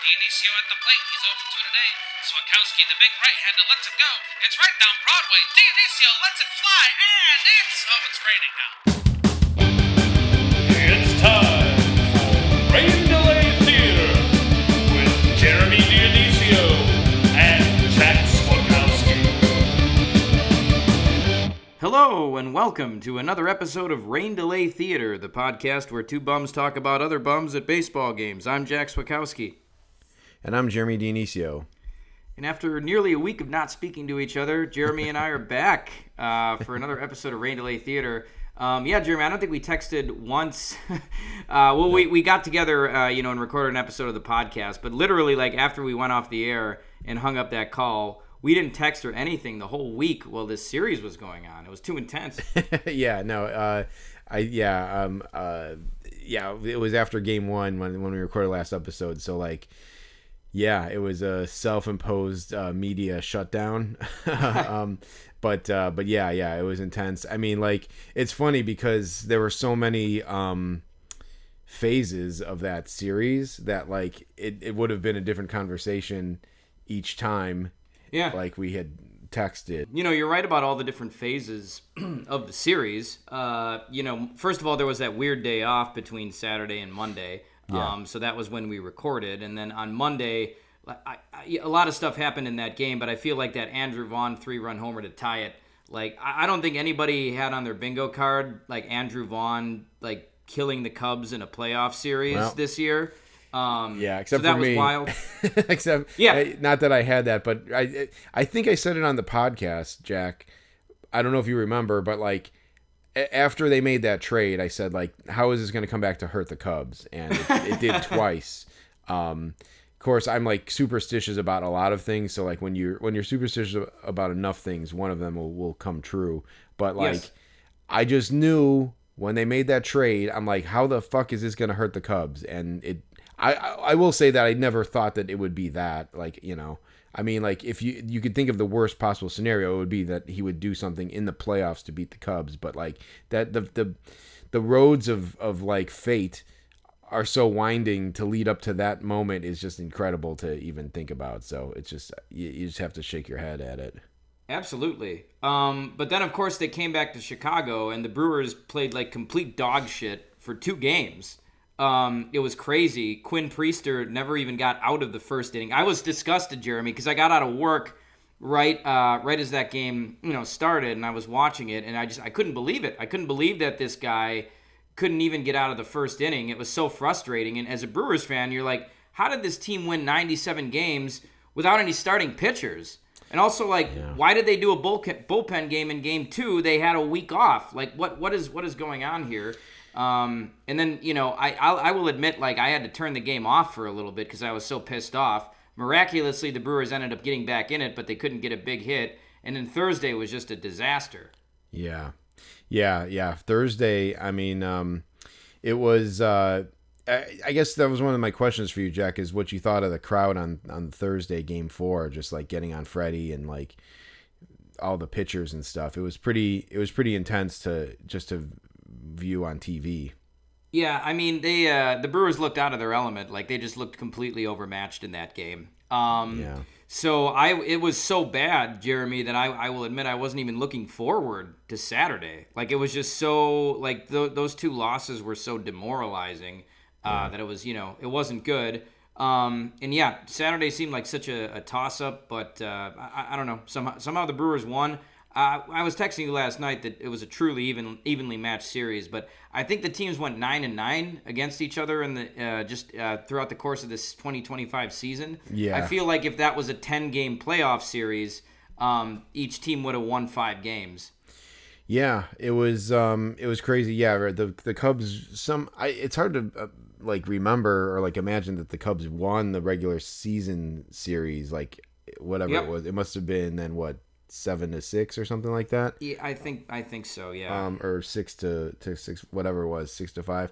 Dionisio at the plate. He's 0 for 2 today. Swakowski, the big right-hander, lets it go. It's right down Broadway. Dionisio lets it fly, and it's raining now. It's time for Rain Delay Theater with Jeremy Dionisio and Jack Swakowski. Hello and welcome to another episode of Rain Delay Theater, the podcast where two bums talk about other bums at baseball games. I'm Jack Swakowski. And I'm Jeremy Dionisio. And after nearly a week of not speaking to each other, Jeremy and I are back for another episode of Rain Delay Theater. Jeremy, I don't think we texted once. We got together, and recorded an episode of the podcast, but literally, after we went off the air and hung up that call, we didn't text or anything the whole week while this series was going on. It was too intense. It was after game one when we recorded last episode. So it was a self-imposed media shutdown. But it was intense. I mean, it's funny because there were so many phases of that series that it would have been a different conversation each time. Yeah. We had texted. You're right about all the different phases of the series. First of all, there was that weird day off between Saturday and Monday. Yeah. So that was when we recorded. And then on Monday, a lot of stuff happened in that game, but I feel like that Andrew Vaughn 3-run homer to tie it, I don't think anybody had on their bingo card, Andrew Vaughn, killing the Cubs in a playoff series this year. Except for me. Was wild. Not that I had that, but I think I said it on the podcast, Jack. I don't know if you remember, but after they made that trade, I said how is this going to come back to hurt the Cubs? And it did twice. Of course, I'm superstitious about a lot of things. So when you're superstitious about enough things, one of them will come true. But yes. I just knew when they made that trade, I'm how the fuck is this going to hurt the Cubs? And I will say that I never thought that it would be that. If you could think of the worst possible scenario, it would be that he would do something in the playoffs to beat the Cubs. But that the roads of fate are so winding to lead up to that moment is just incredible to even think about. So it's just you just have to shake your head at it. Absolutely. But then of course they came back to Chicago and the Brewers played complete dog shit for 2 games. It was crazy. Quinn Priester never even got out of the first inning. I was disgusted, Jeremy, because I got out of work right as that game started, and I was watching it, and I couldn't believe it. I couldn't believe that this guy couldn't even get out of the first inning. It was so frustrating. And as a Brewers fan, you're like, how did this team win 97 games without any starting pitchers? And also, why did they do a bullpen game in game 2? They had a week off. What is going on here? And then, I will admit, I had to turn the game off for a little bit because I was so pissed off. Miraculously, the Brewers ended up getting back in it, but they couldn't get a big hit. And then Thursday was just a disaster. Yeah. Thursday, I mean, it was, I guess that was one of my questions for you, Jack, is what you thought of the crowd on Thursday, game 4, just getting on Freddie and all the pitchers and stuff. It was pretty intense to view on TV. Yeah, I mean, the Brewers looked out of their element. They just looked completely overmatched in that game. So it was so bad, Jeremy, that I will admit I wasn't even looking forward to Saturday. It was just so those 2 losses were so demoralizing that it was it wasn't good. Saturday seemed like such a toss up, but I don't know. Somehow the Brewers won. I was texting you last night that it was a truly evenly matched series, but I think the teams went 9-9 against each other in the throughout the course of this 2025 season. Yeah. I feel like if that was a 10-game playoff series, each team would have won 5 games. Yeah, it was crazy. Yeah, the Cubs. It's hard to remember or imagine that the Cubs won the regular season series. Whatever Yep. it was, it must have been then 7-6 or something like that. Yeah, I think so. Yeah. Or 6-6, whatever it was, 6-5.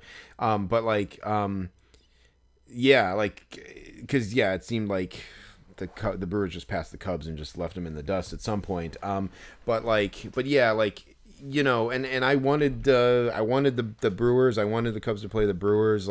Because it seemed like the Brewers just passed the Cubs and just left them in the dust at some point. And I wanted the Brewers. I wanted the Cubs to play the Brewers.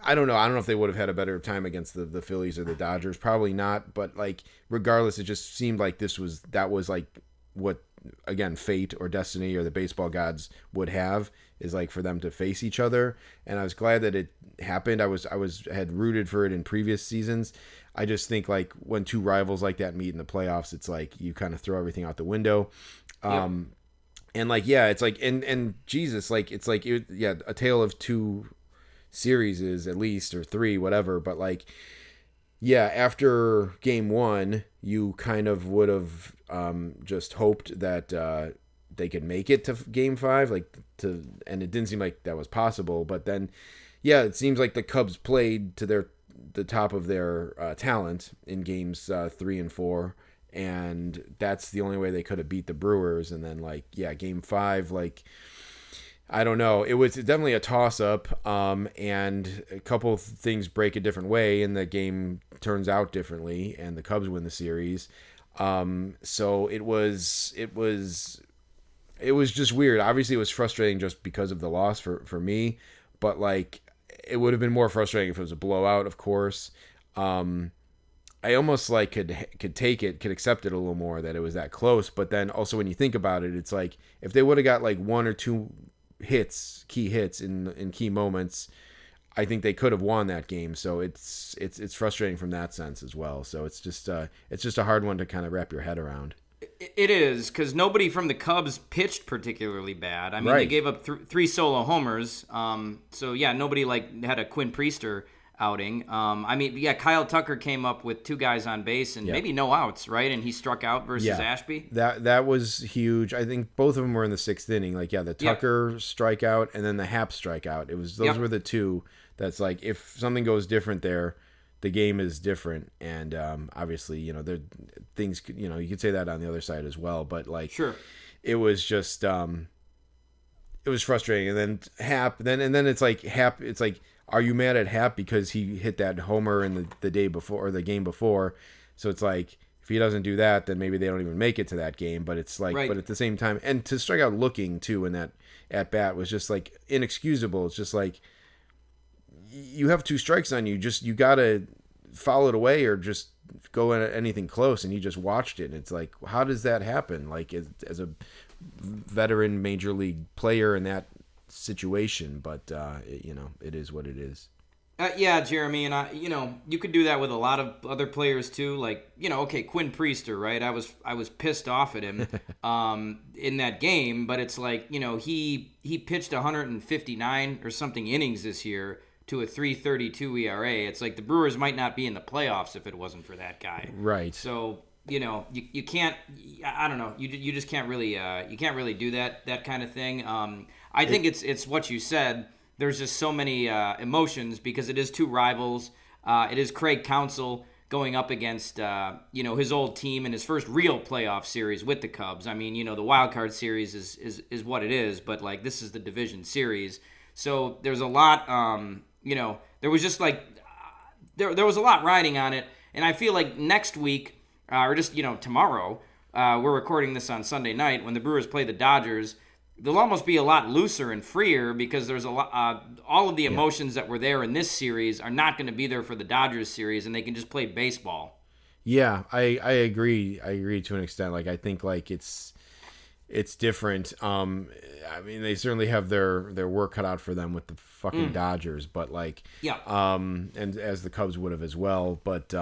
I don't know. I don't know if they would have had a better time against the Phillies or the Dodgers. Probably not. But like, regardless, it just seemed like that was like what, again, fate or destiny or the baseball gods would have, is like for them to face each other. And I was glad that it happened. Had rooted for it in previous seasons. I just think like when two rivals like that meet in the playoffs, it's like you kind of throw everything out the window. Yep. And like, yeah, it's like, and Jesus, like, it's like, a tale of two series is at least, or three, whatever. But like, yeah, after game one, you kind of would have just hoped that they could make it to game five, and it didn't seem like that was possible. But then, yeah, it seems like the Cubs played to the top of their talent in games 3 and 4. And that's the only way they could have beat the Brewers. And then, like, yeah, game 5, like, I don't know. It was definitely a toss-up, and a couple of things break a different way, and the game turns out differently, and the Cubs win the series. So it was just weird. Obviously, it was frustrating just because of the loss for me, but, like, it would have been more frustrating if it was a blowout, of course. I almost like could take it, could accept it a little more that it was that close. But then also when you think about it, it's like if they would have got like 1 or 2 key hits in key moments, I think they could have won that game. So it's frustrating from that sense as well. So it's just a hard one to kind of wrap your head around. It is, because nobody from the Cubs pitched particularly bad. I mean, Right. They gave up 3 solo homers. So yeah, nobody like had a Quinn Priester outing. I mean, yeah, Kyle Tucker came up with 2 guys on base and maybe no outs, right? And he struck out versus Ashby. That was huge. I think both of them were in the 6th inning. Like, yeah, the Tucker strikeout and then the Happ strikeout. Those were the 2 that's like, if something goes different there, the game is different. And obviously, you know, there things, you know, you could say that on the other side as well. But like, Sure. It was just it was frustrating. And then Happ, then it's like Happ. It's like, are you mad at Happ because he hit that homer in the day before or the game before? So it's like, if he doesn't do that, then maybe they don't even make it to that game. But it's like, But at the same time, and to strike out looking too in that at bat was just like inexcusable. It's just like, you have 2 strikes on you. You gotta foul it away or just go at anything close. And he just watched it. And it's like, how does that happen? Like, as a veteran major league player in that situation, but it is what it is. Yeah, Jeremy, and you could do that with a lot of other players too. Like, okay, Quinn Priester, right? I was pissed off at him in that game, but it's like, he pitched 159 or something innings this year to a 3.32 ERA. It's like the Brewers might not be in the playoffs if it wasn't for that guy. Right. So, you can't. I don't know. You just can't really. You can't really do that kind of thing. I think it's what you said. There's just so many emotions because it is 2 rivals. It is Craig Counsell going up against his old team in his first real playoff series with the Cubs. I mean, the wild card series is what it is, but like this is the division series. So there's a lot. There was just like there was a lot riding on it, and I feel like next week or just tomorrow, we're recording this on Sunday night when the Brewers play the Dodgers. They'll almost be a lot looser and freer because there's a lot. All of the emotions that were there in this series are not going to be there for the Dodgers series, and they can just play baseball. Yeah, I agree. I agree to an extent. Like, I think like it's different. I mean, they certainly have their work cut out for them with the fucking Dodgers, but like, and as the Cubs would have as well. But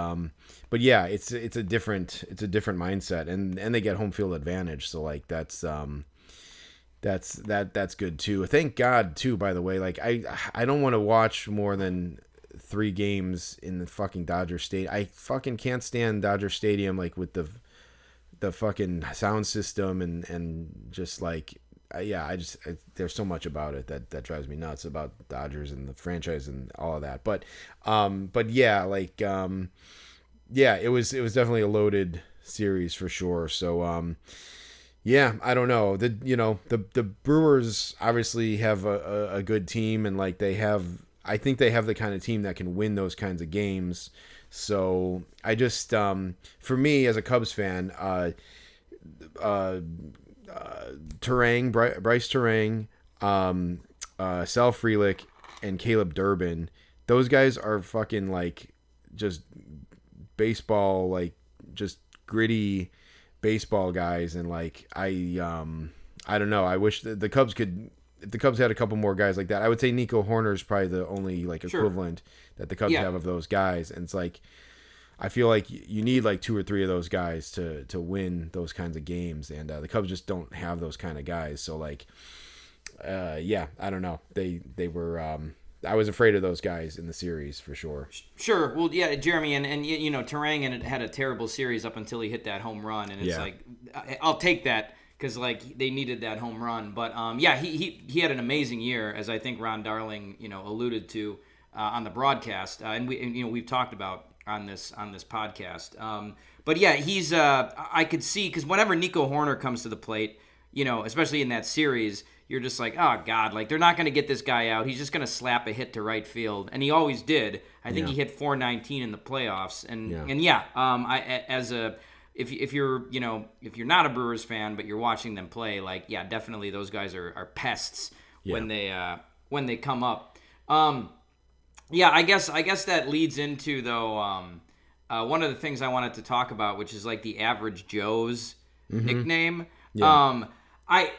yeah, it's a different mindset, and they get home field advantage. So like that's good too. Thank God too, by the way. Like, I don't want to watch more than 3 games in the fucking Dodger Stadium. I fucking can't stand Dodger Stadium, like with the fucking sound system and just like, there's so much about it that drives me nuts about Dodgers and the franchise and all of that. But yeah, like, it was definitely a loaded series for sure. So, yeah, I don't know. The Brewers obviously have a good team, and like I think they have the kind of team that can win those kinds of games. So I just, for me as a Cubs fan, Bryce Terang, Sal Frelick, and Caleb Durbin, those guys are fucking like just baseball, like just gritty baseball guys, and like I don't know. I wish the Cubs could. If the Cubs had a couple more guys like that, I would say Nico Horner is probably the only like equivalent that the Cubs have of those guys. And it's like, I feel like you need like 2 or 3 of those guys to win those kinds of games, and the Cubs just don't have those kind of guys. So like, yeah, I don't know. They were. I was afraid of those guys in the series for sure. Sure. Well, yeah, Jeremy, and you know, Terang had a terrible series up until he hit that home run, and it's like, I'll take that. Because like they needed that home run, but yeah, he had an amazing year, as I think Ron Darling alluded to on the broadcast, and we've talked about on this podcast. But yeah, he's I could see, because whenever Nico Horner comes to the plate, especially in that series, you're just like, oh god, like they're not going to get this guy out. He's just going to slap a hit to right field, and he always did. I think he hit 419 in the playoffs, If you're not a Brewers fan but you're watching them play, like definitely those guys are pests when they come up. I guess that leads into though one of the things I wanted to talk about, which is like the Average Joe's nickname. I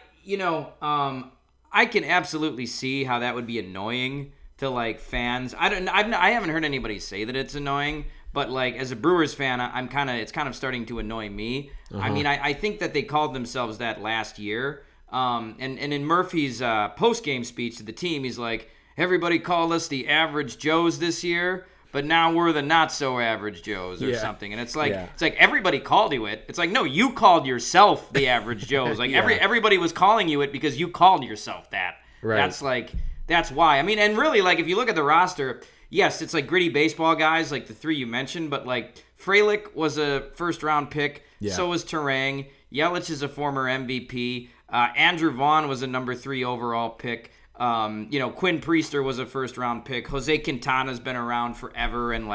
can absolutely see how that would be annoying to like fans. I haven't heard anybody say that it's annoying. But like as a Brewers fan, it's kind of starting to annoy me. I mean, I think that they called themselves that last year. And in Murphy's post-game speech to the team, he's like, everybody called us the Average Joes this year, but now we're the not so average Joes or something. And it's like everybody called you it. It's like, no, you called yourself the Average Joes. Like everybody was calling you it because you called yourself that. Right. That's why. I mean, and really, like if you look at the roster, yes, it's like gritty baseball guys, like the 3 you mentioned, but like Frelick was a first-round pick. Yeah. So was Terang. Yelich is a former MVP. Andrew Vaughn was a number 3 overall pick. Quinn Priester was a first-round pick. Jose Quintana's been around forever, and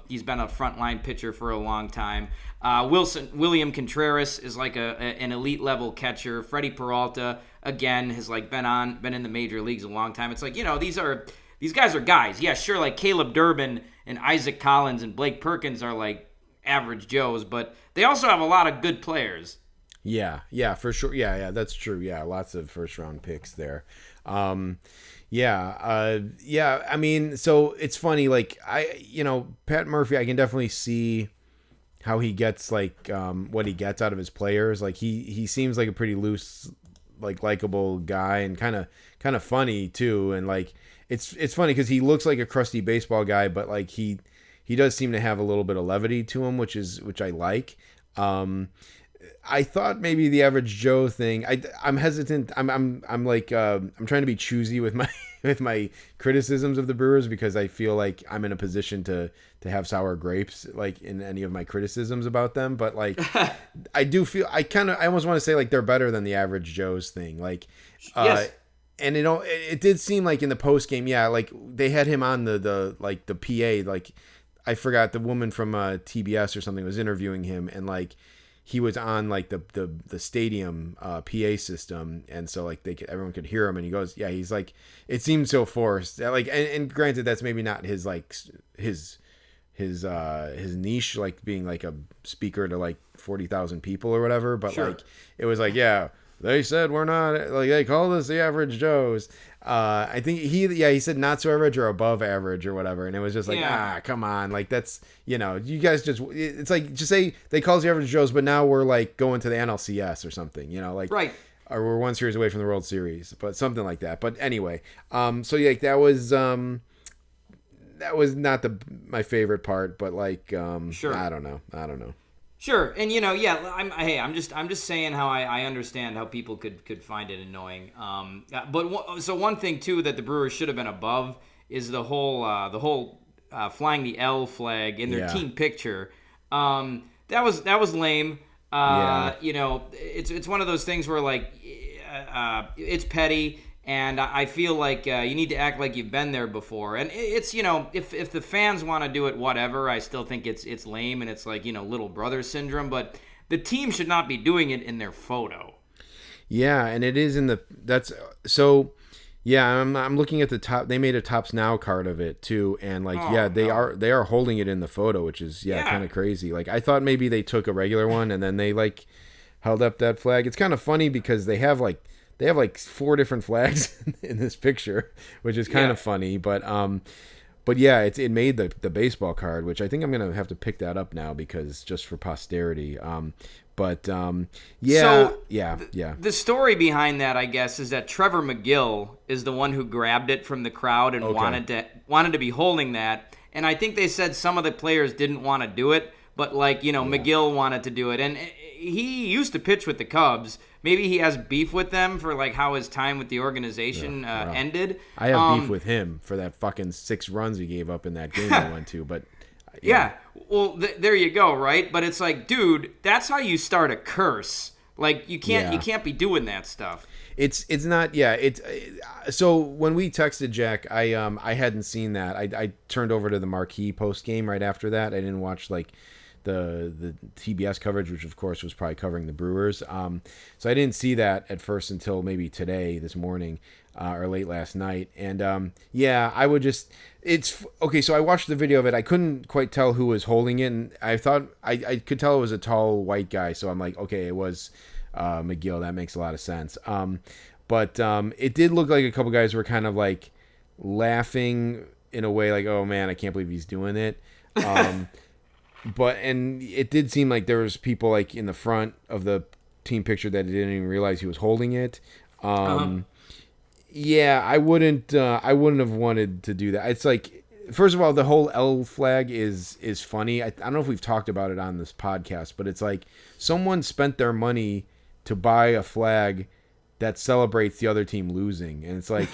he's been a frontline pitcher for a long time. William Contreras is like an elite-level catcher. Freddie Peralta, again, has like been in the major leagues a long time. It's like, these guys are guys. Yeah, sure, like Caleb Durbin and Isaac Collins and Blake Perkins are like average Joes, but they also have a lot of good players. Yeah, for sure. Yeah, that's true. Yeah, lots of first-round picks there. I mean, so it's funny, like, Pat Murphy, I can definitely see how he gets, like, what he gets out of his players. Like, he seems like a pretty loose, like, likable guy, and kind of funny, too, and, like, it's funny because he looks like a crusty baseball guy, but like he does seem to have a little bit of levity to him, which I like. I thought maybe the Average Joe thing. I'm hesitant. I'm trying to be choosy with my criticisms of the Brewers, because I feel like I'm in a position to have sour grapes like in any of my criticisms about them. But like I do feel I almost want to say like they're better than the Average Joe's thing. Like yes. And it did seem like in the post game, like they had him on the PA, like I forgot, the woman from TBS or something was interviewing him, and like he was on like the stadium PA system, and so like everyone could hear him, and he goes, he's like, it seemed so forced, like, and granted that's maybe not his like his niche, like being like a speaker to like 40,000 people or whatever, but sure. Like it was like they said we're not, like, they called us the Average Joes. I think he said not so average or above average or whatever, and it was just like, come on, like that's, you guys just, it's like, just say they call us the Average Joes, but now we're like going to the NLCS or something, like, right, or we're 1 series away from the World Series, but something like that. But anyway, so yeah, that was not my favorite part, but like, sure, I don't know. Sure, and I'm just saying how I understand how people could find it annoying. But one thing too that the Brewers should have been above is the whole flying the L flag in their team picture. That was lame. It's one of those things where like it's petty. And I feel like you need to act like you've been there before. And it's, if the fans want to do it, whatever, I still think it's lame, and it's like, little brother syndrome. But the team should not be doing it in their photo. Yeah, and it is so Yeah, I'm looking at the top. They made a Tops Now card of it too, and like Oh, yeah, no. they are holding it in the photo, which is Yeah. kind of crazy. Like I thought maybe they took a regular one and then they like held up that flag. It's kind of funny because they have like four different flags in this picture, which is kind Yeah. of funny. But yeah, it made the baseball card, which I think I'm gonna have to pick that up now because just for posterity. Yeah, So, yeah. The story behind that, I guess, is that Trevor McGill is the one who grabbed it from the crowd and Okay. wanted to be holding that. And I think they said some of the players didn't want to do it, but McGill wanted to do it. And he used to pitch with the Cubs. Maybe he has beef with them for like how his time with the organization Wow. ended. I have beef with him for that fucking 6 runs he gave up in that game I went to, but Yeah. Well, there you go, right? But it's like, dude, that's how you start a curse. Like you can't be doing that stuff. It's not so when we texted Jack, I hadn't seen that. I turned over to the Marquee post game right after that. I didn't watch like the TBS coverage, which of course was probably covering the Brewers. So I didn't see that at first until maybe this morning, or late last night. And yeah, I would just it's okay. So I watched the video of it. I couldn't quite tell who was holding it, and I thought I could tell it was a tall white guy. So I'm like, okay, it was McGill. That makes a lot of sense. But it did look like a couple guys were kind of like laughing in a way, like, oh man, I can't believe he's doing it. And it did seem like there was people like in the front of the team picture that didn't even realize he was holding it. Yeah, I wouldn't have wanted to do that. It's like, first of all, the whole L flag is funny. I don't know if we've talked about it on this podcast, but it's like someone spent their money to buy a flag that celebrates the other team losing, and it's like,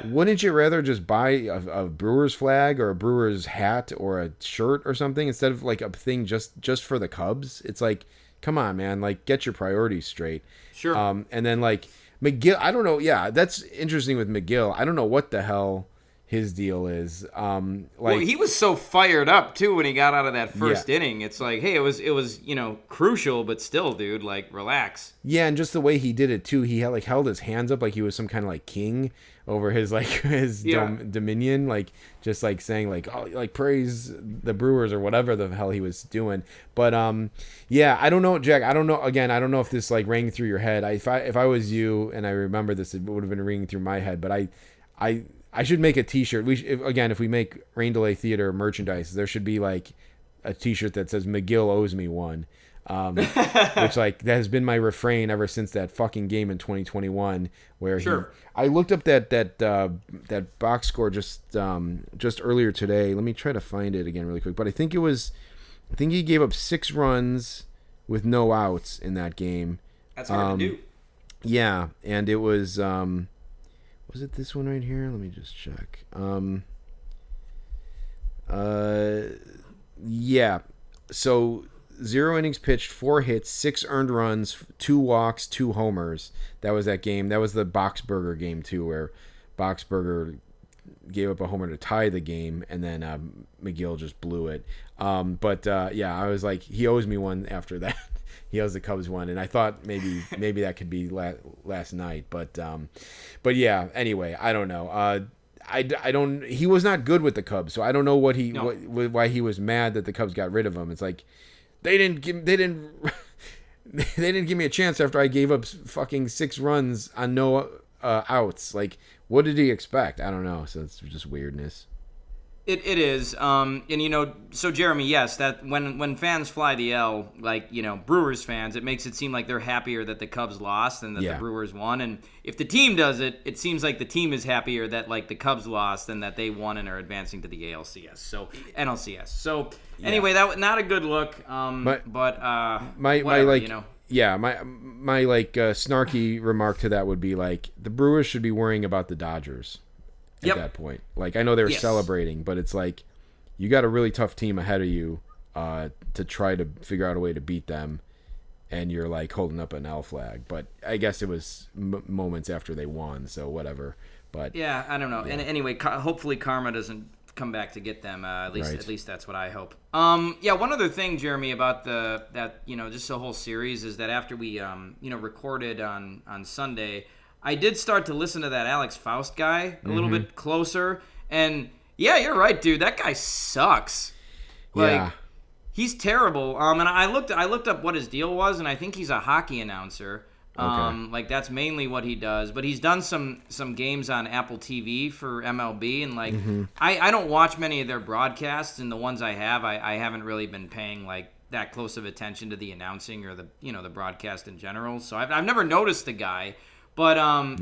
wouldn't you rather just buy a Brewers flag or a Brewers hat or a shirt or something instead of like a thing just for the Cubs? It's like, come on, man, like get your priorities straight. Sure. And then like McGill, I don't know. Yeah, that's interesting with McGill. I don't know what the hell his deal is. Well, he was so fired up too when he got out of that first inning. It's like, hey, it was crucial, but still, dude, like relax. Yeah, and just the way he did it too. He held his hands up like he was some kind of like king over his dominion, like just like saying like, oh, like praise the Brewers or whatever the hell he was doing. But yeah, I don't know, Jack. I don't know. Again, I don't know if this like rang through your head. If I was you and I remember this, it would have been ringing through my head. But I should make a T-shirt. If we make Rain Delay Theater merchandise, there should be like a T-shirt that says McGill owes me one, which like that has been my refrain ever since that fucking game in 2021 where I looked up that box score just earlier today. Let me try to find it again really quick. But I think he gave up 6 runs with no outs in that game. That's hard to do. Yeah, and it was. Was it this one right here? Let me just check. Yeah. So 0 innings pitched, 4 hits, 6 earned runs, 2 walks, 2 homers. That was that game. That was the Boxberger game too, where Boxberger gave up a homer to tie the game, and then McGill just blew it. Yeah, I was like, he owes me one after that. He owes the Cubs one, and I thought maybe that could be last night, but yeah. Anyway, I don't know. I don't. He was not good with the Cubs, so I don't know why he was mad that the Cubs got rid of him. It's like they didn't give me a chance after I gave up fucking 6 runs on no outs. Like, what did he expect? I don't know. So it's just weirdness. It is, and so Jeremy, yes, that when fans fly the L, like Brewers fans, it makes it seem like they're happier that the Cubs lost than that the Brewers won. And if the team does it, it seems like the team is happier that like the Cubs lost than that they won and are advancing to the ALCS, so NLCS. So anyway, that was not a good look. My snarky remark to that would be like the Brewers should be worrying about the Dodgers. At that point, like I know they were celebrating, but it's like you got a really tough team ahead of you to try to figure out a way to beat them, and you're like holding up an L flag. But I guess it was moments after they won, so whatever. But yeah, I don't know. Yeah. And anyway, hopefully karma doesn't come back to get them. At least that's what I hope. One other thing, Jeremy, about just the whole series is that after we recorded on Sunday. I did start to listen to that Alex Faust guy a little bit closer. And yeah, you're right, dude. That guy sucks. Like, Yeah. he's terrible. And I looked up what his deal was, and I think he's a hockey announcer. Okay. Like that's mainly what he does. But he's done some games on Apple TV for MLB, and like I don't watch many of their broadcasts, and the ones I have, I haven't really been paying like that close of attention to the announcing or the the broadcast in general. So I've never noticed the guy. But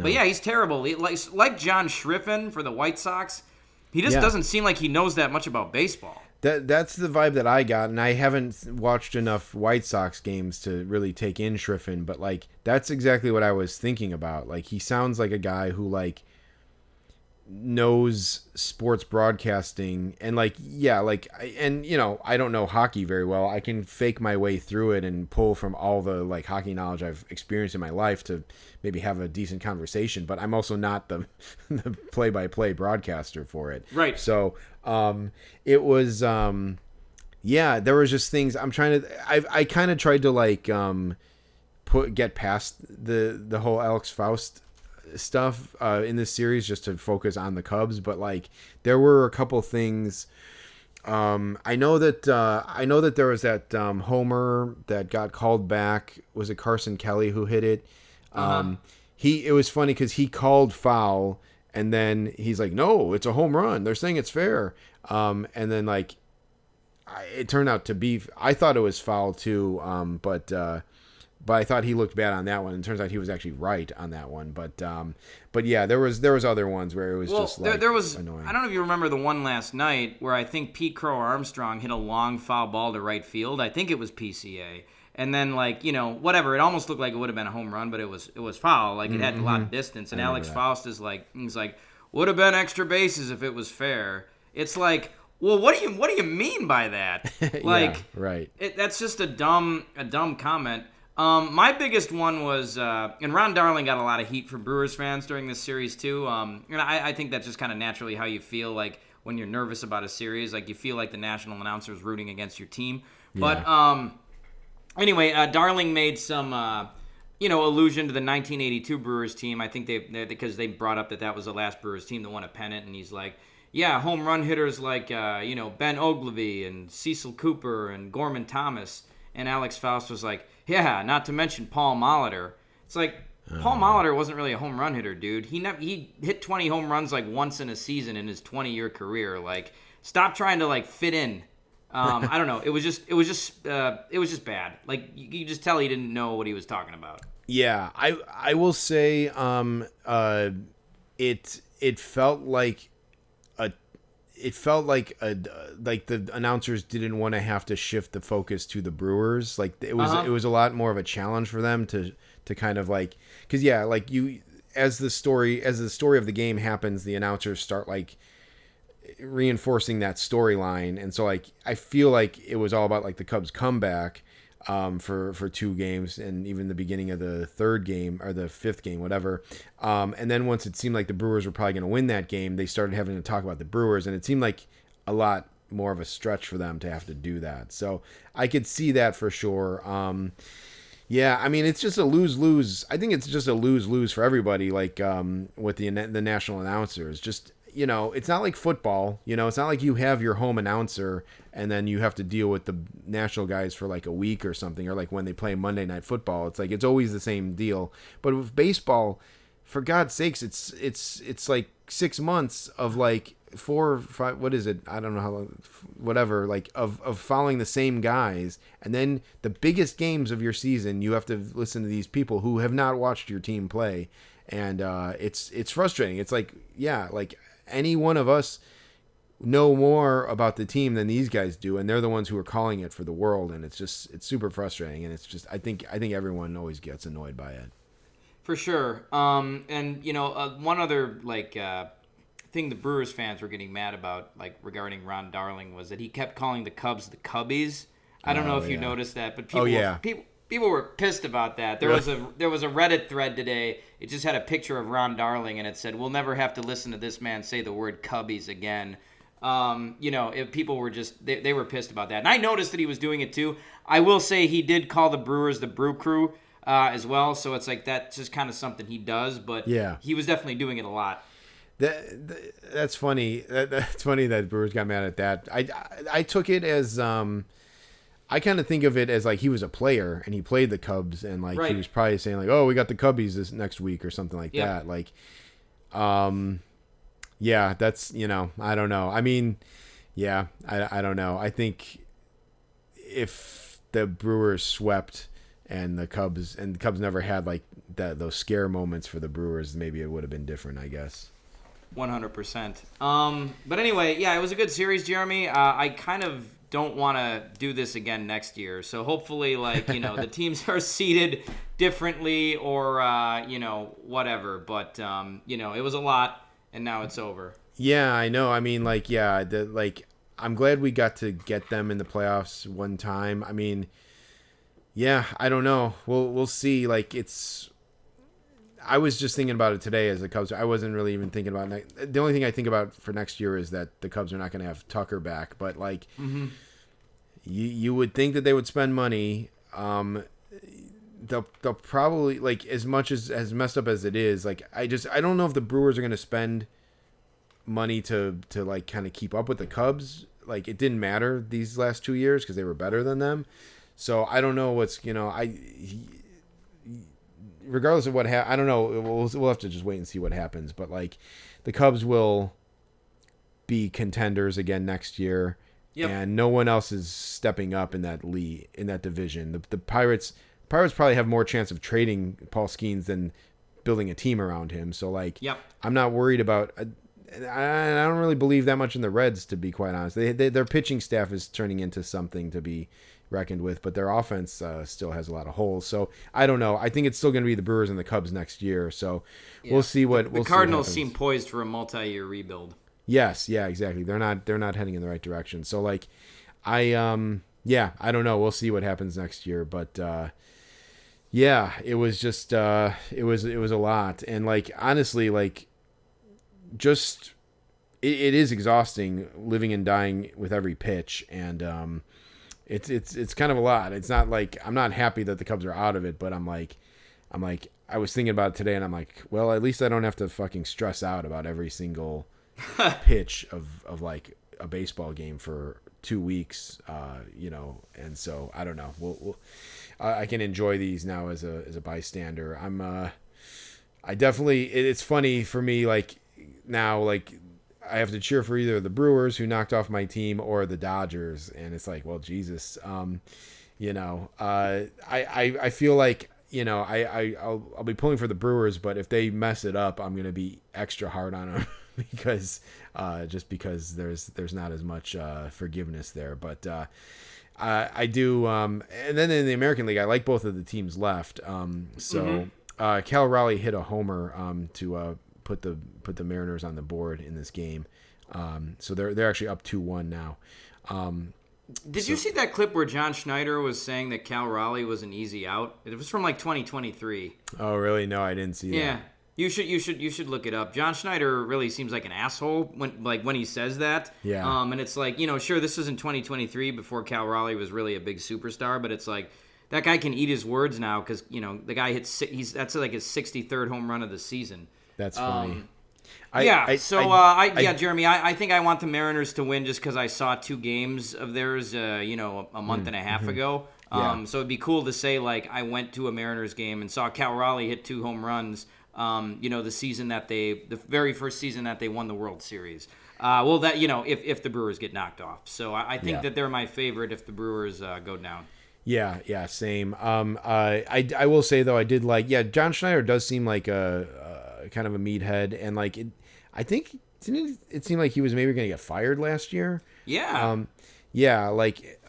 yeah, he's terrible. Like John Schriffen for the White Sox, he just doesn't seem like he knows that much about baseball. That's the vibe that I got, and I haven't watched enough White Sox games to really take in Schriffen, but like that's exactly what I was thinking about. Like he sounds like a guy who like knows sports broadcasting, and like I don't know hockey very well. I can fake my way through it and pull from all the like hockey knowledge I've experienced in my life to maybe have a decent conversation, but I'm also not the play-by-play broadcaster for it. Right. So it was there was just things I'm trying to I kind of tried to like get past the whole Alex Faust stuff in this series just to focus on the Cubs, but like there were a couple things. I know that there was that homer that got called back. Was it Carson Kelly who hit it? It was funny because he called foul, and then he's like, "No, it's a home run. They're saying it's fair." And then like it turned out to be. I thought it was foul too. But I thought he looked bad on that one. And it turns out he was actually right on that one. But yeah, there was other ones where it was just like there was annoying. I don't know if you remember the one last night where I think Pete Crow Armstrong hit a long foul ball to right field. I think it was PCA. And then like, whatever, it almost looked like it would have been a home run, but it was foul. Like it had a lot of distance. And Alex Faust is like, he's like, would have been extra bases if it was fair. It's like, well, what do you mean by that? Like, yeah, right. That's just a dumb comment. My biggest one was, and Ron Darling got a lot of heat for Brewers fans during this series too. And I think that's just kind of naturally how you feel like when you're nervous about a series, like you feel like the national announcer is rooting against your team. Yeah. But anyway, Darling made some, allusion to the 1982 Brewers team. I think because they brought up that was the last Brewers team that won a pennant, and he's like, yeah, home run hitters like Ben Ogilvy and Cecil Cooper and Gorman Thomas. And Alex Faust was like, yeah, not to mention Paul Molitor. It's like, Paul Molitor wasn't really a home run hitter, dude. He hit 20 home runs like once in a season in his 20-year career. Like, stop trying to like fit in. I don't know. It was just bad. Like you just tell he didn't know what he was talking about. Yeah, I will say it felt like the announcers didn't want to have to shift the focus to the Brewers. Like it was a lot more of a challenge for them to kind of like, because like you as the story of the game happens, the announcers start like reinforcing that storyline, and so like I feel like it was all about like the Cubs comeback for 2 games, and even the beginning of the 3rd game or the 5th game, whatever. And then once it seemed like the Brewers were probably going to win that game, they started having to talk about the Brewers, and it seemed like a lot more of a stretch for them to have to do that. So I could see that for sure. Yeah, I mean, it's just a lose-lose. I think it's just a lose-lose for everybody, like with the national announcers. Just, it's not like football. It's not like you have your home announcer and then you have to deal with the national guys for like a week or something, or like when they play Monday Night Football. It's like it's always the same deal. But with baseball, for God's sakes, it's like 6 months of like 4 or 5, what is it? I don't know how long, whatever, like of following the same guys. And then the biggest games of your season, you have to listen to these people who have not watched your team play. And it's frustrating. It's like, yeah, like any one of us know more about the team than these guys do, and they're the ones who are calling it for the world, and it's super frustrating. And it's just I think everyone always gets annoyed by it. For sure. And one other like thing the Brewers fans were getting mad about, like regarding Ron Darling, was that he kept calling the Cubs the Cubbies. I don't know if you noticed that, but people were pissed about that. There was a Reddit thread today. It just had a picture of Ron Darling, and it said, "We'll never have to listen to this man say the word Cubbies again." If people were just they were pissed about that, and I noticed that he was doing it too. I will say he did call the Brewers the Brew Crew. as well. So it's like that's just kind of something he does. But Yeah. he was definitely doing it a lot. That's funny. That's funny that Brewers got mad at that. I took it as I kind of think of it as like he was a player and he played the Cubs and like he was probably saying like, oh, we got the Cubbies this next week or something like that. Like, yeah, that's, I don't know. I mean, yeah, I don't know. I think if the Brewers swept and the Cubs never had like those scare moments for the Brewers, maybe it would have been different, I guess. 100%. But anyway, yeah, it was a good series, Jeremy. I kind of don't want to do this again next year. So hopefully, like, the teams are seeded differently or, whatever. But, it was a lot, and now it's over. Yeah, I know. I mean, like, yeah, I'm glad we got to get them in the playoffs one time. I mean, yeah, I don't know. We'll see. Like, I was just thinking about it today as the Cubs. I wasn't really even thinking about it. The only thing I think about for next year is that the Cubs are not going to have Tucker back. But, like, you would think that they would spend money. They'll probably, like, as much as messed up as it is, like, I don't know if the Brewers are going to spend money to like kind of keep up with the Cubs. Like, it didn't matter these last 2 years because they were better than them. So I don't know what's, regardless of what I don't know. We'll have to just wait and see what happens. But like, the Cubs will be contenders again next year, and no one else is stepping up in that division. The Pirates probably have more chance of trading Paul Skeens than building a team around him. So like, I'm not worried about. I don't really believe that much in the Reds, to be quite honest. Their pitching staff is turning into something to be reckoned with, but their offense still has a lot of holes. So I don't know. I think it's still going to be the Brewers and the Cubs next year. So we'll see what the Cardinals seem poised for a multi-year rebuild. Yes, yeah, exactly. They're not heading in the right direction. So like, I don't know. We'll see what happens next year, but yeah, it was just it was a lot, and like honestly, like just it is exhausting living and dying with every pitch, and it's kind of a lot. It's not like I'm not happy that the Cubs are out of it, but I'm like I was thinking about it today, and I'm like, well, at least I don't have to fucking stress out about every single pitch of like a baseball game for 2 weeks, and so I don't know. We'll I can enjoy these now as a bystander. I definitely, it's funny for me, like now, like I have to cheer for either the Brewers, who knocked off my team, or the Dodgers, and it's like, well, Jesus, I feel like, I'll be pulling for the Brewers, but if they mess it up, I'm gonna be extra hard on them because there's not as much forgiveness there. But I do, and then in the American League, I like both of the teams left. Cal Raleigh hit a homer to put the Mariners on the board in this game. So they're actually up 2-1 now. Did you see that clip where John Schneider was saying that Cal Raleigh was an easy out? It was from like 2023. Oh, really? No, I didn't see that. Yeah. You should look it up. John Schneider really seems like an asshole when he says that. Yeah. And it's like, sure, this was in 2023 before Cal Raleigh was really a big superstar, but it's like that guy can eat his words now because the guy that's like his 63rd home run of the season. That's funny. Jeremy, I think I want the Mariners to win just because I saw 2 games of theirs, a month and a half ago. So it'd be cool to say like I went to a Mariners game and saw Cal Raleigh hit 2 home runs. The very first season that they won the World Series. If the Brewers get knocked off. So I think that they're my favorite if the Brewers go down. Yeah, same. I will say though, I did like, John Schneider does seem like a kind of a meathead, and like I think didn't it seem like he was maybe going to get fired last year? Yeah.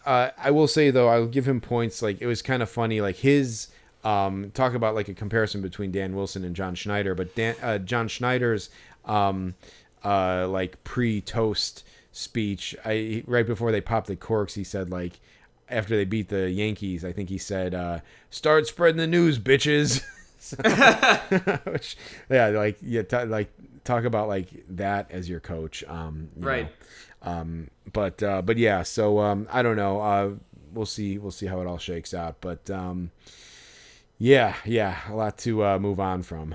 I will say though, I'll give him points. Like it was kind of funny, like his. Talk about like a comparison between Dan Wilson and John Schneider, but John Schneider's like pre-toast speech, right before they popped the corks, he said like after they beat the Yankees, I think he said, "Start spreading the news, bitches." Talk about like that as your coach, right? But yeah, so I don't know. We'll see how it all shakes out, but. Yeah, a lot to move on from.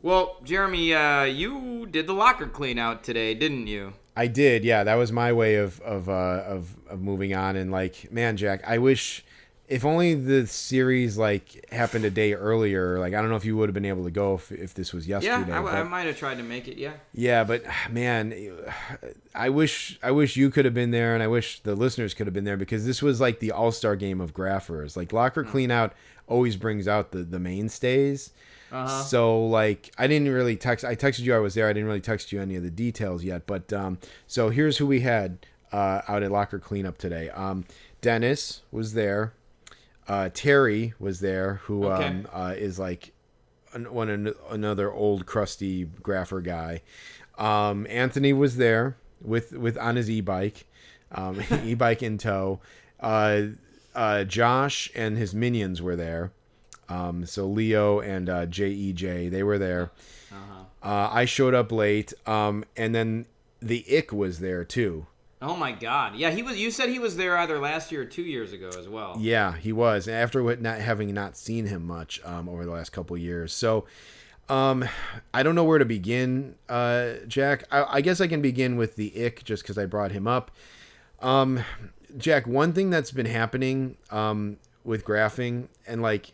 Well, Jeremy, you did the locker clean out today, didn't you? I did, yeah. That was my way of moving on. And like, man, Jack, I wish if only the series like happened a day earlier. Like, I don't know if you would have been able to go if this was yesterday. Yeah, I but, might have tried to make it. Yeah. yeah, but man, I wish you could have been there, and I wish the listeners could have been there because this was like the all-star game of graphers. Like locker clean out always brings out the mainstays. So like I didn't really text. I texted you I was there. I didn't really text you any of the details yet. But so here's who we had out at locker cleanup today. Dennis was there. Terry was there, who is like another old crusty grapher guy. Anthony was there with on his e-bike, e-bike in tow. Josh and his minions were there. So Leo and JEJ, they were there. I showed up late, and then the Ick was there too. Oh my God! Yeah, he was. You said he was there either last year or 2 years ago as well. Yeah, he was. After not having seen him much over the last couple of years, so I don't know where to begin, Jack. I guess I can begin with the Ick just because I brought him up. Jack, one thing that's been happening with graphing, and like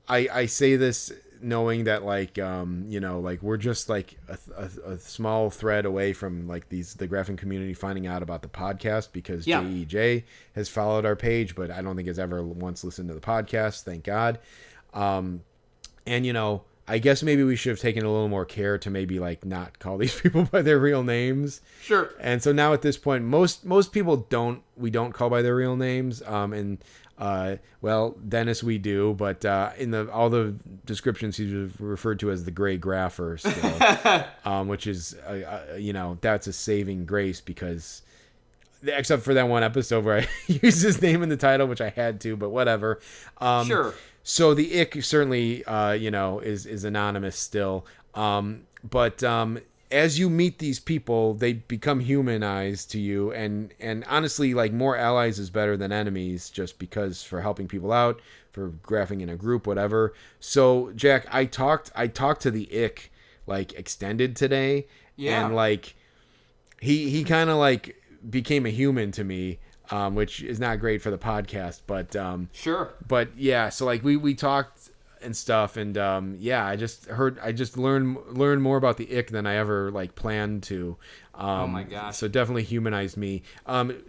I say this knowing that like like we're just like a small thread away from like the graphing community finding out about the podcast because JEJ has followed our page, but I don't think has ever once listened to the podcast. Thank God. And I guess maybe we should have taken a little more care to maybe like not call these people by their real names. Sure. And so now at this point, most people don't call by their real names. Well, Dennis, we do, but in all the descriptions he's referred to as the gray grapher still, which is that's a saving grace because except for that one episode where I used his name in the title, which I had to, but whatever. Sure. So the Ick certainly is anonymous still, but as you meet these people, they become humanized to you, and honestly, like more allies is better than enemies, just because for helping people out, for graphing in a group, whatever. So Jack, I talked to the Ick like extended today, and like he kind of like became a human to me, which is not great for the podcast, but sure. But yeah, so like we talked and stuff, and I just learned more about the Ick than I ever like planned to. Oh my gosh! So definitely humanized me.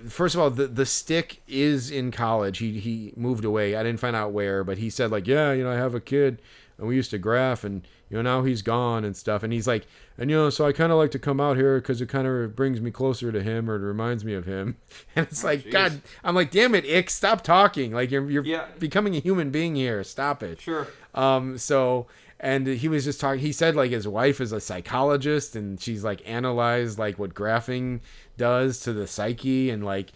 First of all, the stick is in college. He moved away. I didn't find out where, but he said like, I have a kid, and we used to graph, and now he's gone and stuff. And he's like, and so I kind of like to come out here because it kind of brings me closer to him, or it reminds me of him. And it's like, geez. God, I'm like, damn it, Ick, stop talking. Like you're becoming a human being here. Stop it. Sure. And he was just talking, he said like his wife is a psychologist and she's like analyzed like what graphing does to the psyche, and like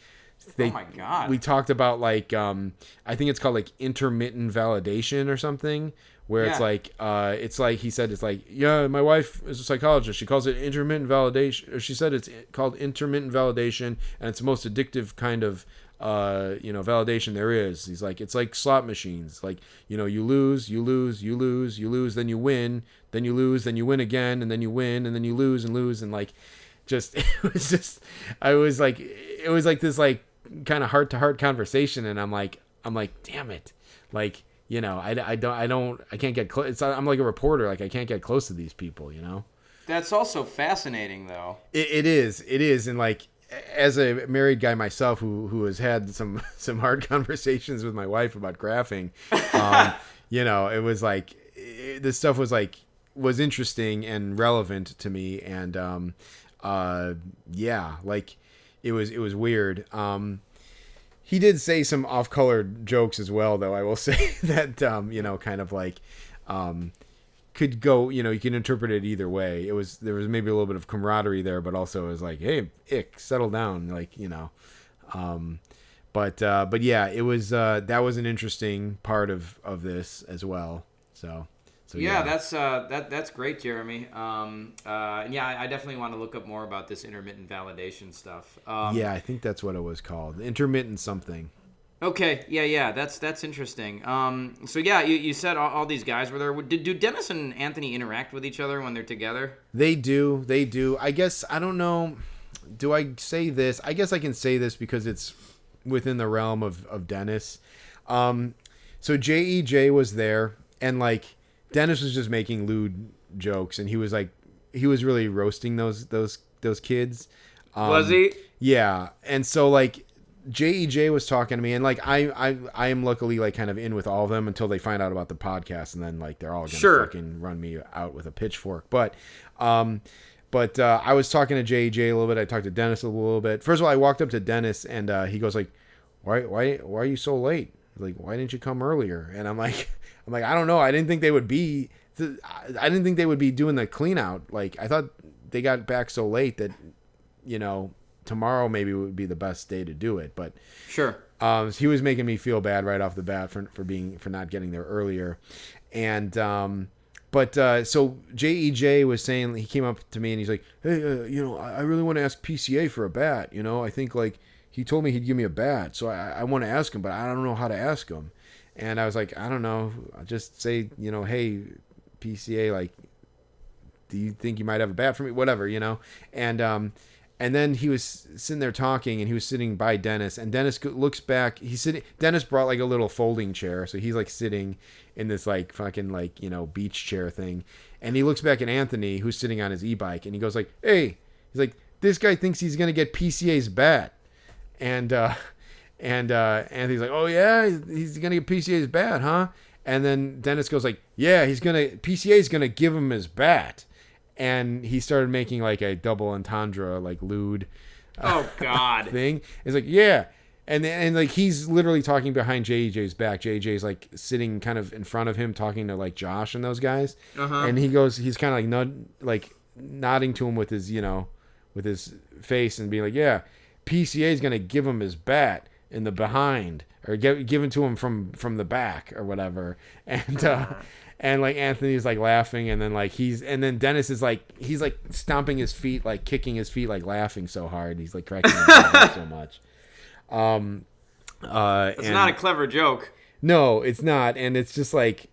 oh my God. We talked about like I think it's called like intermittent validation or something, where it's like he said it's like, my wife is a psychologist, she calls it intermittent validation, or she said it's called intermittent validation, and it's the most addictive kind of validation there is. He's like, it's like slot machines, like you lose, then you win, then you lose, then you win again, and then you win, and then you lose, and like just it was like this like kind of heart to heart conversation, and I'm like damn it, like I can't get close. I'm like a reporter, like I can't get close to these people. That's also fascinating though. It is, and like as a married guy myself who has had some hard conversations with my wife about graphing, it was like this stuff was interesting and relevant to me, and like it was weird. He did say some off-color jokes as well, though. I will say that kind of like could go, you can interpret it either way. There was maybe a little bit of camaraderie there, but also it was like, hey, Ick, settle down, like, but yeah, it was that was an interesting part of this as well. So yeah, that's great, Jeremy. I definitely want to look up more about this intermittent validation stuff. I think that's what it was called, intermittent something. Okay, yeah, that's interesting. So yeah, you said all these guys were there. Do Dennis and Anthony interact with each other when they're together? They do. I guess, I don't know. Do I say this? I guess I can say this because it's within the realm of Dennis. So JEJ was there, and like Dennis was just making lewd jokes, and he was really roasting those kids. Was he? Yeah, and so like JEJ was talking to me, and like I am luckily like kind of in with all of them until they find out about the podcast, and then like they're all gonna fucking run me out with a pitchfork. But I was talking to JEJ a little bit. I talked to Dennis a little bit. First of all, I walked up to Dennis, and he goes like, why are you so late? Like, why didn't you come earlier? And I'm like, I don't know. I didn't think they would be doing the clean out. Like, I thought they got back so late that, tomorrow maybe would be the best day to do it. But sure. He was making me feel bad right off the bat for not getting there earlier. And so JEJ was saying, he came up to me and he's like, hey, I really want to ask PCA for a bat. I think like he told me he'd give me a bat, so I want to ask him, but I don't know how to ask him. And I was like, I don't know. I'll just say, hey, PCA, like, do you think you might have a bat for me? Whatever, And then he was sitting there talking, and he was sitting by Dennis, and Dennis looks back. Dennis brought like a little folding chair, so he's like sitting in this like fucking like, beach chair thing. And he looks back at Anthony, who's sitting on his e-bike, and he goes like, hey, he's like, this guy thinks he's going to get PCA's bat. And Anthony's like, oh yeah, he's going to get PCA's bat, huh? And then Dennis goes like, yeah, PCA's going to give him his bat. And he started making like a double entendre, like lewd oh god thing. It's like, yeah. And like he's literally talking behind JJ's back. JJ's like sitting kind of in front of him talking to like Josh and those guys. And he's kind of like nodding to him with his, with his face and being like, yeah, PCA's going to give him his bat in the behind, or give it to him from the back or whatever. And like Anthony's like laughing, and then Dennis is like, he's like stomping his feet, like kicking his feet, like laughing so hard. He's like cracking his head so much. It's not a clever joke. No, it's not. And it's just like,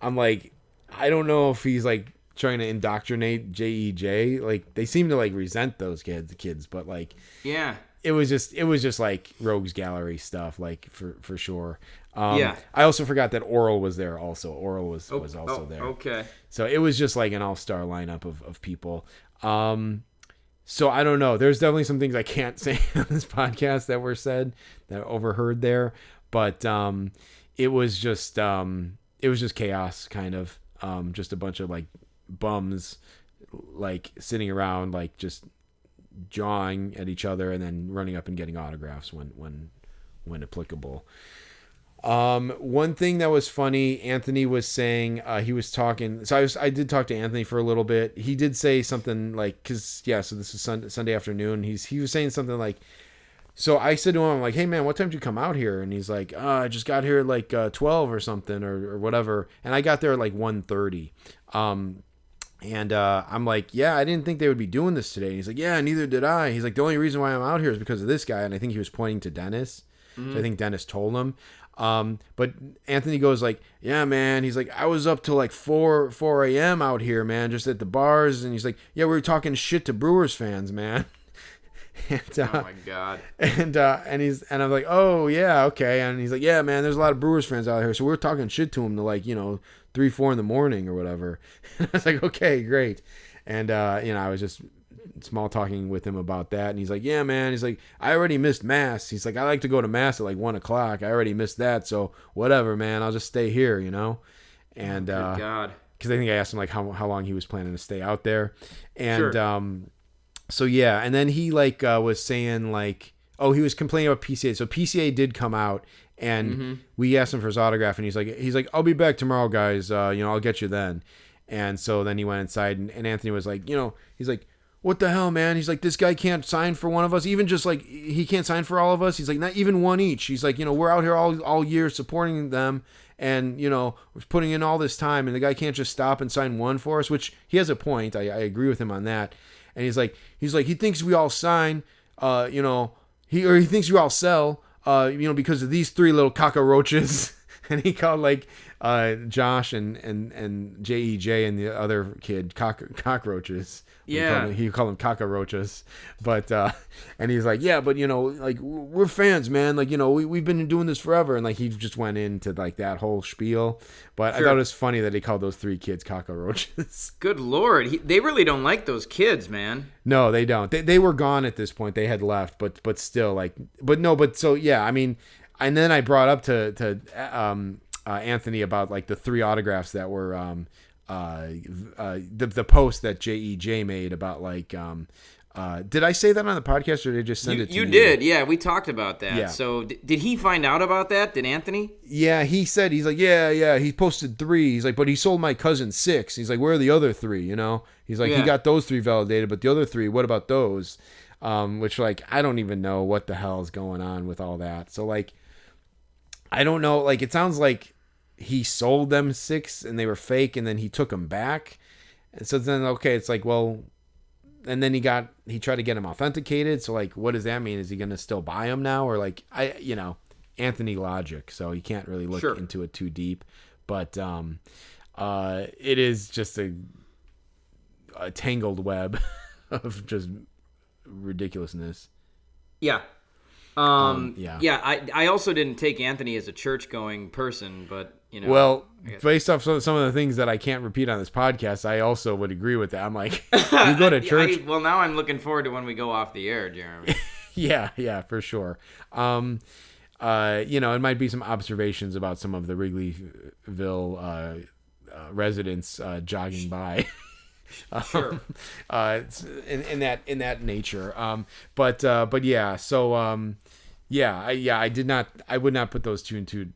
I'm like, I don't know if he's like trying to indoctrinate JEJ. Like they seem to like resent those kids, but like, yeah. It was just like rogues gallery stuff, like for sure. Yeah. I also forgot that Oral was there also. Oral was also there. Okay. So it was just like an all-star lineup of people. So I don't know. There's definitely some things I can't say on this podcast that were said that I overheard there, but it was just chaos, kind of. Just a bunch of like bums like sitting around like just jawing at each other and then running up and getting autographs when applicable. One thing that was funny, Anthony was saying, he was talking, so I did talk to Anthony for a little bit. He did say something like, so this is Sunday afternoon. He was saying something like, so I said to him, I'm like, hey man, what time did you come out here? And he's like, I just got here at like 12 or something or whatever. And I got there at like 1:30. And I'm like, yeah, I didn't think they would be doing this today. And he's like, yeah, neither did I. He's like, the only reason why I'm out here is because of this guy. And I think he was pointing to Dennis. Mm-hmm. So I think Dennis told him. But Anthony goes like, yeah, man. He's like, I was up till like 4 a.m. out here, man, just at the bars. And he's like, yeah, we were talking shit to Brewers fans, man. And, oh my god. And I'm like, oh yeah, okay. And he's like, yeah, man, there's a lot of Brewers fans out here, so we're talking shit to him to like 3-4 in the morning or whatever. And I was like, okay, great. And I was just small talking with him about that, and he's like, yeah, man. He's like, I already missed mass. He's like, I like to go to mass at like 1:00. I already missed that, so whatever, man. I'll just stay here, And oh, God. Because I think I asked him like how long he was planning to stay out there, and sure. So yeah, and then he like was saying like, oh, he was complaining about PCA. So PCA did come out, and we asked him for his autograph, and he's like, I'll be back tomorrow, guys. I'll get you then. And so then he went inside, and Anthony was like, he's like, what the hell, man? He's like, this guy can't sign for one of us, even just like he can't sign for all of us. He's like, not even one each. He's like, we're out here all year supporting them, and we're putting in all this time, and the guy can't just stop and sign one for us. Which he has a point. I agree with him on that. And he's like, he thinks we all sign, he thinks we all sell. because of these three little cockroaches. And he called like Josh and JEJ and the other kid cockroaches. Yeah. He called them cockroaches. But and he's like, yeah, but like we're fans, man. Like we've been doing this forever. And like he just went into like that whole spiel. But I thought it was funny that he called those three kids cockroaches. Good Lord, they really don't like those kids, man. No, they don't. They were gone at this point. They had left, but still like, but so yeah. I mean. And then I brought up to Anthony about like the 3 autographs that were the post that JEJ made about like did I say that on the podcast or did I just send it to you? You did, yeah. We talked about that. Yeah. So did he find out about that? Did Anthony? Yeah, he said he's like yeah. He posted 3. He's like, but he sold my cousin 6. He's like, where are the other 3? He's like, he got those 3 validated, but the other 3, what about those? Which like I don't even know what the hell is going on with all that. So like. I don't know. Like, it sounds like he sold them 6 and they were fake and then he took them back. And so then, okay, it's like, well, and then he tried to get them authenticated. So like, what does that mean? Is he going to still buy them now? Or like, Anthony logic. So you can't really look into it too deep, but, it is just a tangled web of just ridiculousness. Yeah. Yeah. I also didn't take Anthony as a church-going person, but Well, based off some of the things that I can't repeat on this podcast, I also would agree with that. I'm like, you go to church. Well, now I'm looking forward to when we go off the air, Jeremy. Yeah, for sure. It might be some observations about some of the Wrigleyville residents jogging by. Sure. It's in that nature. But yeah. So I would not put those 2 and 2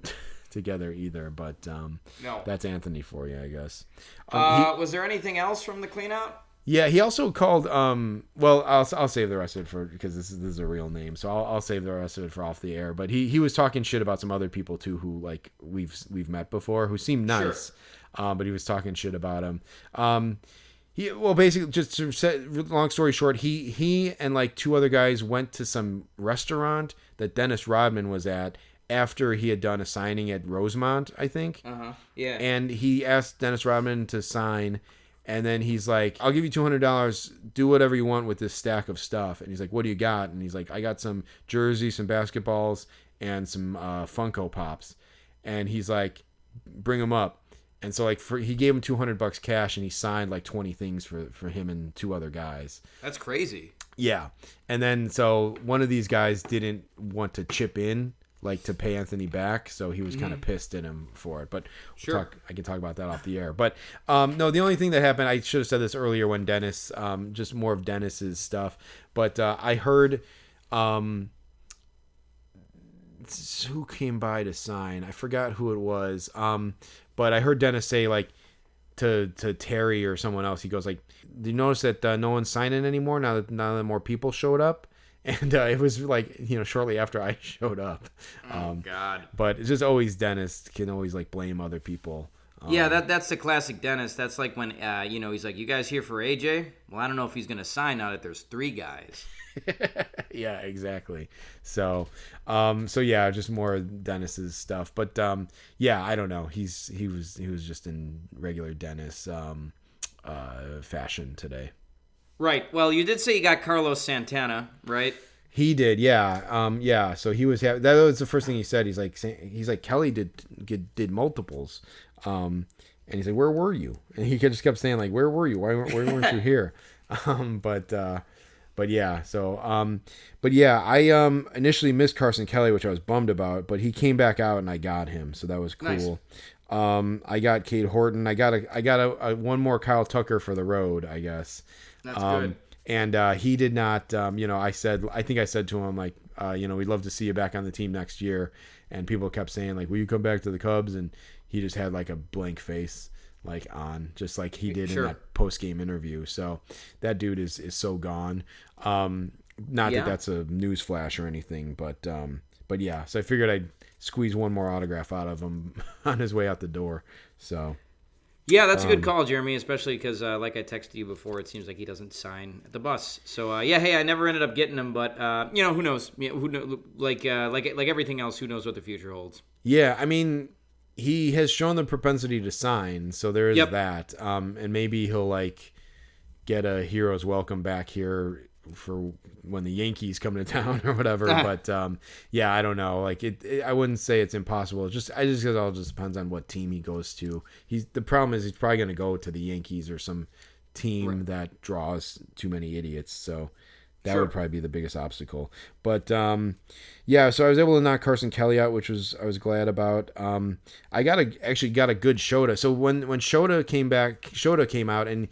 together either. But no, that's Anthony for you, I guess. Was there anything else from the cleanout? Yeah, he also called. Well, I'll save the rest of it for because this is a real name, so I'll save the rest of it for off the air. But he was talking shit about some other people too who like we've met before who seemed nice, sure. But he was talking shit about him. Basically, just to set long story short, he and like 2 other guys went to some restaurant that Dennis Rodman was at after he had done a signing at Rosemont, I think. Yeah. And he asked Dennis Rodman to sign, and then he's like, "I'll give you $200. Do whatever you want with this stack of stuff." And he's like, "What do you got?" And he's like, "I got some jerseys, some basketballs, and some Funko Pops." And he's like, "Bring them up." And so like he gave him $200 cash and he signed like 20 things for him and 2 other guys. That's crazy. Yeah. And then so one of these guys didn't want to chip in like to pay Anthony back, so he was kind of pissed at him for it. But sure. I can talk about that off the air. But no, the only thing that happened, I should have said this earlier when Dennis, just more of Dennis's stuff. But I heard who came by to sign. I forgot who it was. But I heard Dennis say like to Terry or someone else. He goes like, "Do you notice that no one's signing anymore now that more people showed up?" And it was like shortly after I showed up. Oh God! But it's just always Dennis can always like blame other people. Yeah, that's the classic Dennis. That's like when he's like, "You guys here for AJ?" Well, I don't know if he's gonna sign now that there's 3 guys. Yeah, exactly. So yeah, just more Dennis's stuff. But yeah, I don't know. He was just in regular Dennis fashion today. Right. Well, you did say you got Carlos Santana, right? He did, yeah. Yeah. So he was that was the first thing he said. He's like Kelly did multiples, and he's like, "Where were you?" And he just kept saying like, "Where were you? Why weren't you here?" But yeah. So but yeah, I initially missed Carson Kelly, which I was bummed about, but he came back out and I got him, so that was cool. Nice. I got Cade Horton. I got a one more Kyle Tucker for the road, I guess. That's good. And he did not, I think I said to him, like, we'd love to see you back on the team next year. And people kept saying, like, will you come back to the Cubs? And he just had, like, a blank face, like, on, just like he did in that post-game interview. So that dude is so gone. Not that that's a news flash or anything, but yeah. So I figured I'd squeeze one more autograph out of him on his way out the door. So... Yeah, that's a good call, Jeremy, especially because, like I texted you before, it seems like he doesn't sign at the bus. So, hey, I never ended up getting him, but, who knows? Yeah, who know, like everything else, who knows what the future holds? Yeah, I mean, he has shown the propensity to sign, so there is that. And maybe he'll, like, get a hero's welcome back here for when the Yankees come to town or whatever. But yeah, I don't know. Like I wouldn't say it's impossible. I just guess it all just depends on what team he goes to. The problem is he's probably going to go to the Yankees or some team that draws too many idiots. So that would probably be the biggest obstacle. But yeah, so I was able to knock Carson Kelly out, which I was glad about. I actually got a good Shota. So when Shota came out and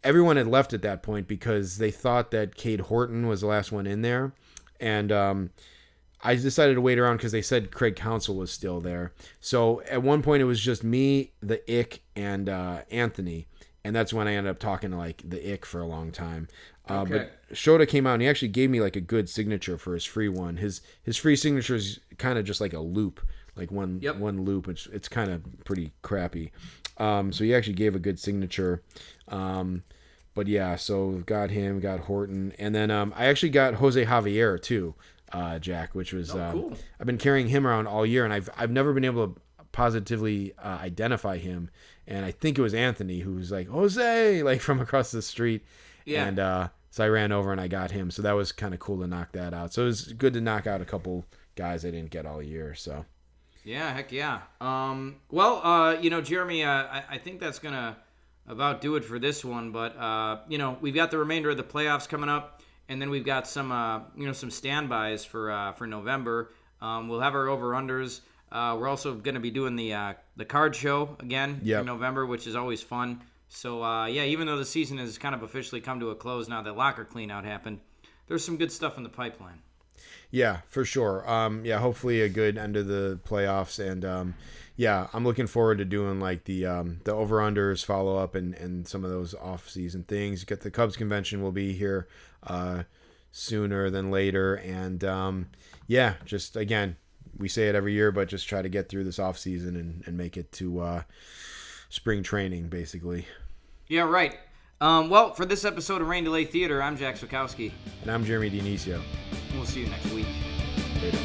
everyone had left at that point because they thought that Cade Horton was the last one in there. And I decided to wait around because they said Craig Counsell was still there. So at one point it was just me, the Ick, and Anthony. And that's when I ended up talking to like the Ick for a long time. But Shota came out and he actually gave me like a good signature for his free one. His free signature is kind of just like a loop, like one loop. It's kind of pretty crappy. So he actually gave a good signature. But yeah, so got him, got Horton, and then I actually got Jose Javier too, Jack, which was cool. I've been carrying him around all year, and I've never been able to positively identify him, and I think it was Anthony who was like Jose, like from across the street, and so I ran over and I got him, so that was kind of cool to knock that out. So it was good to knock out a couple guys I didn't get all year. So yeah, heck yeah. Jeremy, I think that's gonna about do it for this one, but we've got the remainder of the playoffs coming up, and then we've got some some standbys for November. We'll have our over-unders. We're also going to be doing the card show again in November, which is always fun. So even though the season has kind of officially come to a close now that locker cleanout happened, there's some good stuff in the pipeline. Yeah, for sure. Hopefully a good end of the playoffs, and I'm looking forward to doing like the over-unders follow-up and some of those off-season things. Get the Cubs convention will be here sooner than later, and just again, we say it every year, but just try to get through this off-season and make it to spring training, basically. Yeah, right. For this episode of Rain Delay Theater, I'm Jack Swakowski. And I'm Jeremy Dionisio. We'll see you next week. Later.